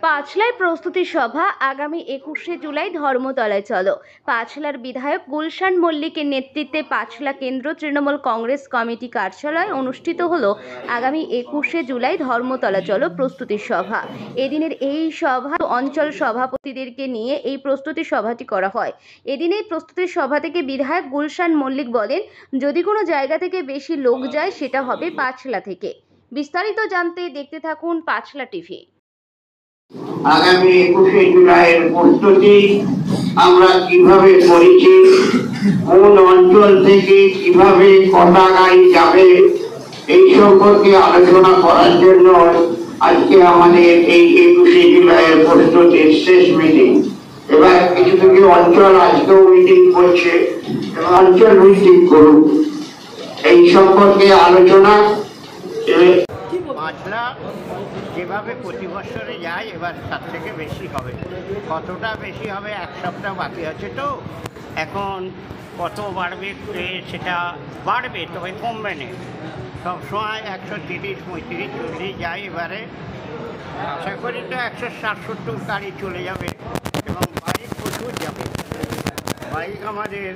পাঁচলায় প্রস্তুতি সভা আগামী 21শে জুলাই ধর্মতলায় চলো। পাঁচলার বিধায়ক গুলশান মল্লিকের নেতৃত্বে পাঁচলা কেন্দ্র তৃণমূল কংগ্রেস কমিটি কার্যালয়ে অনুষ্ঠিত হলো আগামী 21শে জুলাই ধর্মতলা চলো প্রস্তুতি সভা। এদিনের এই সভা অঞ্চল সভাপতিদেরকে নিয়ে এই প্রস্তুতি সভাটি করা হয়। এদিন এই প্রস্তুতি সভা থেকে বিধায়ক গুলশান মল্লিক বলেন, যদি কোনো জায়গা থেকে বেশি লোক যায় সেটা হবে পাঁচলা থেকে। বিস্তারিত জানতে দেখতে থাকুন পাঁচলা টিভি। আগামী 21শে জুলাইয়ের প্রস্তুতি আমরা কিভাবে করেছি, কোন অঞ্চল থেকে কিভাবে কটা গাড়ি যাবে এই সম্পর্কে আলোচনা করার জন্য আজকে আমাদের এই 21শে জুলাইয়ের প্রস্তুতির শেষ মিটিং। এবার কিছু কিছু অঞ্চল আজকেও মিটিং করছে, অঞ্চল ভিত্তিক করুন এই সম্পর্কে আলোচনা। পাঁচলা যেভাবে প্রতি বছরে যায় এবার তার থেকে বেশি হবে। কতটা বেশি হবে এক সপ্তাহ বাকি আছে, তো এখন কত বাড়বে সেটা বাড়বে, তবে কমবে না। সবসময় 130, 35, 40 যায়। এবারে আশা করি তো 160-70 গাড়ি চলে যাবে এবং বাইক প্রচুর যাবে। বাইক আমাদের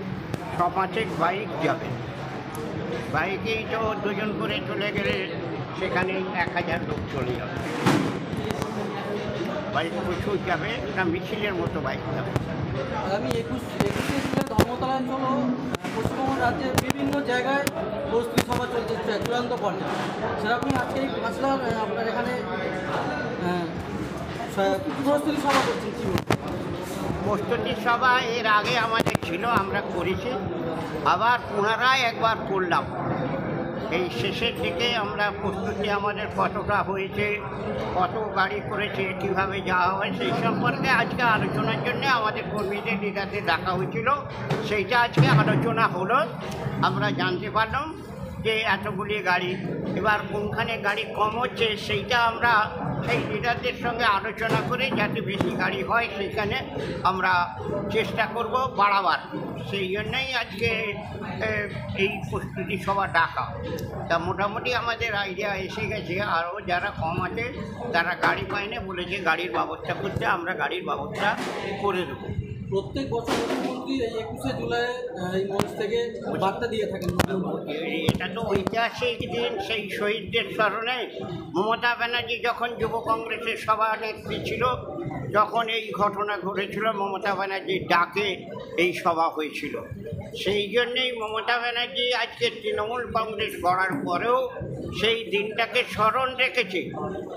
6-5 বাইক যাবে। বাইকেই তো দুজন করে চলে গেলে সেখানে 1000 লোক চলে যাবে। বাইক প্রচুর যাবে, এটা মিছিলের মতো বাইক যাবে। আগামী 21শে জুলাই ধর্মতলায় চলো পশ্চিমবঙ্গ রাজ্যের বিভিন্ন জায়গায় প্রস্তুতি সভা চলছে চূড়ান্ত পর্যায়ে। সেরকমই আজকে এই পাঁচলার আপনার এখানে প্রস্তুতি সভা করছেন। কি প্রস্তুতি সভা এর আগে আমাদের ছিল, আমরা করেছি, আবার পুনরায় একবার করলাম। এই শেষের দিকে আমরা প্রস্তুতি আমাদের কতটা হয়েছে, কত গাড়ি করেছে, কীভাবে যাওয়া হয় সেই সম্পর্কে আজকে আলোচনার জন্য আমাদের কর্মীদের লিডারদের ডাকা হয়েছিল। সেইটা আজকে আলোচনা হলো। আমরা জানতে পারলাম যে এতগুলি গাড়ি, এবার কোনখানে গাড়ি কম হচ্ছে সেইটা আমরা সেই লিডারদের সঙ্গে আলোচনা করে যাতে বেশি গাড়ি হয় সেখানে আমরা চেষ্টা করব বাড়াবার। সেই জন্যই আজকে এই প্রস্তুতি সভা ডাকা। তা মোটামুটি আমাদের আইডিয়া এসে গেছে। আরও যারা কম আছে তারা গাড়ি পায় না, বলেছে গাড়ির ব্যবস্থা করতে, আমরা গাড়ির ব্যবস্থা করে দেবো। প্রত্যেক বছর মুখ্যমন্ত্রী এই 21শে জুলাই এই মঞ্চ থেকে বার্তা দিয়ে থাকেন। এটা তো ঐতিহাসিক দিন, সেই শহীদদের স্মরণে। মমতা ব্যানার্জি যখন যুব কংগ্রেসের সভানেত্রী ছিল যখন এই ঘটনা ঘটেছিল, মমতা ব্যানার্জির ডাকে এই সভা হয়েছিল। সেই জন্যেই মমতা ব্যানার্জি আজকে তৃণমূল কংগ্রেস গড়ার পরেও সেই দিনটাকে স্মরণ রেখেছে।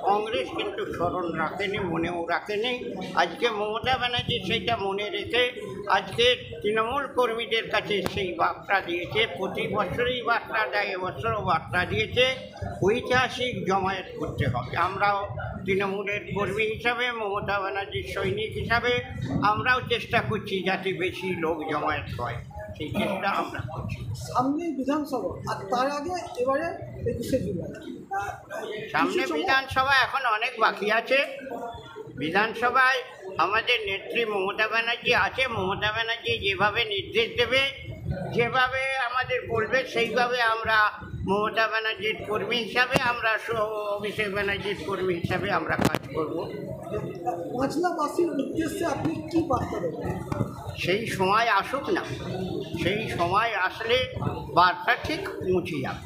কংগ্রেস কিন্তু স্মরণ রাখেনি, মনেও রাখেনি। আজকে মমতা ব্যানার্জি সেইটা মনে রেখে আজকে তৃণমূল কর্মীদের কাছে সেই বার্তা দিয়েছে। প্রতি বছরই বার্তা দেয়, এবছরও বার্তা দিয়েছে ঐতিহাসিক জমায়েত করতে হবে। আমরাও তৃণমূলের কর্মী হিসাবে, মমতা ব্যানার্জির সৈনিক হিসাবে আমরাও চেষ্টা করছি যাতে বেশি লোক জমায়েত হয়, সেই চেষ্টা আমরা করছি। সামনে বিধানসভা আর তার আগে এবারে 21শে জুলাই। সামনে বিধানসভা এখন অনেক বাকি আছে। বিধানসভায় আমাদের নেত্রী মমতা ব্যানার্জি আছে। মমতা ব্যানার্জি যেভাবে নির্দেশ দেবে, যেভাবে আমাদের বলবে, সেইভাবে আমরা মমতা ব্যানার্জির কর্মী হিসাবে, আমরা অভিষেক ব্যানার্জির কর্মী হিসাবে আমরা কাজ করব। পাঁচলাবাসীর উদ্দেশ্যে আপনি কী বার্তা দেবেন? সেই সময় আসুক না, সেই সময় আসলে বার্তা ঠিক পৌঁছে যাবে।